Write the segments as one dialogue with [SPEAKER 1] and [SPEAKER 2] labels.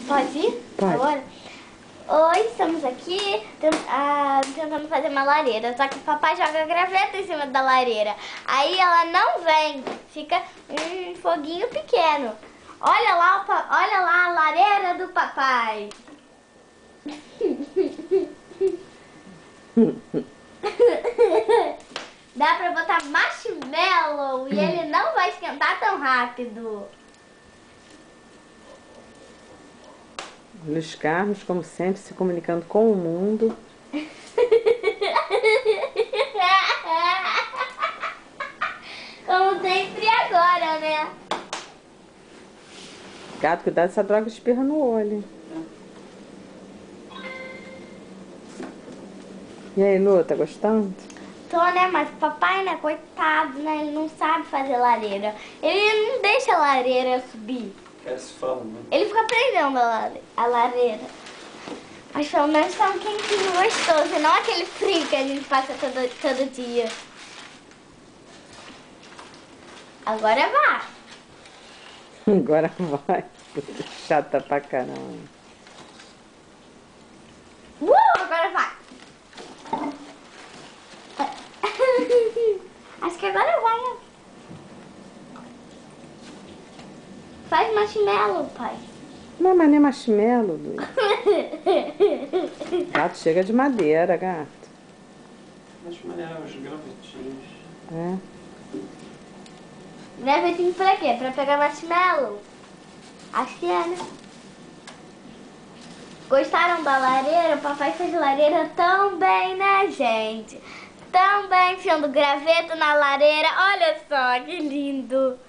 [SPEAKER 1] Pode ir?
[SPEAKER 2] Pode.
[SPEAKER 1] Agora? Oi, estamos aqui tentando fazer uma lareira. Só que o papai joga graveta em cima da lareira. Aí ela não vem. Fica um foguinho pequeno. Olha lá a lareira do papai. Dá pra botar marshmallow e ele não vai esquentar tão rápido.
[SPEAKER 2] Luiz Carlos, como sempre, se comunicando com o mundo.
[SPEAKER 1] Como sempre agora, né?
[SPEAKER 2] Gato, cuidado, essa droga espirra no olho. E aí, Lu, tá gostando?
[SPEAKER 1] Tô, né? Mas papai, né? Coitado, né? Ele não sabe fazer lareira. Ele não deixa a lareira subir. Ele fica prendendo a lareira. Mas pelo menos tá um quentinho gostoso. E não aquele frio que a gente passa todo dia. Agora vai.
[SPEAKER 2] Agora vai. Chata pra caramba.
[SPEAKER 1] Agora vai. Acho que agora vai, né? Faz marshmallow, pai.
[SPEAKER 2] Não, mas nem marshmallow, Luiz. Gato, chega de madeira, gato.
[SPEAKER 3] Marshmallow, os gravetinhos.
[SPEAKER 2] É.
[SPEAKER 1] Gravetinho pra quê? Pra pegar marshmallow? Acho que é, né? Gostaram da lareira? O papai fez lareira tão bem, né, gente? Tão bem, enfiando graveto na lareira. Olha só, que lindo.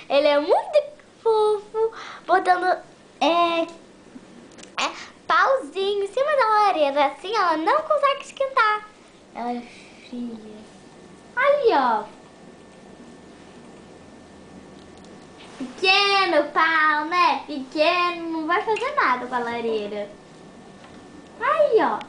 [SPEAKER 1] Ele é muito fofo, botando pauzinho em cima da lareira. Assim ela não consegue esquentar. Ela é fria. Ali, ó. Pequeno pau, né? Pequeno, não vai fazer nada com a lareira. Aí, ó.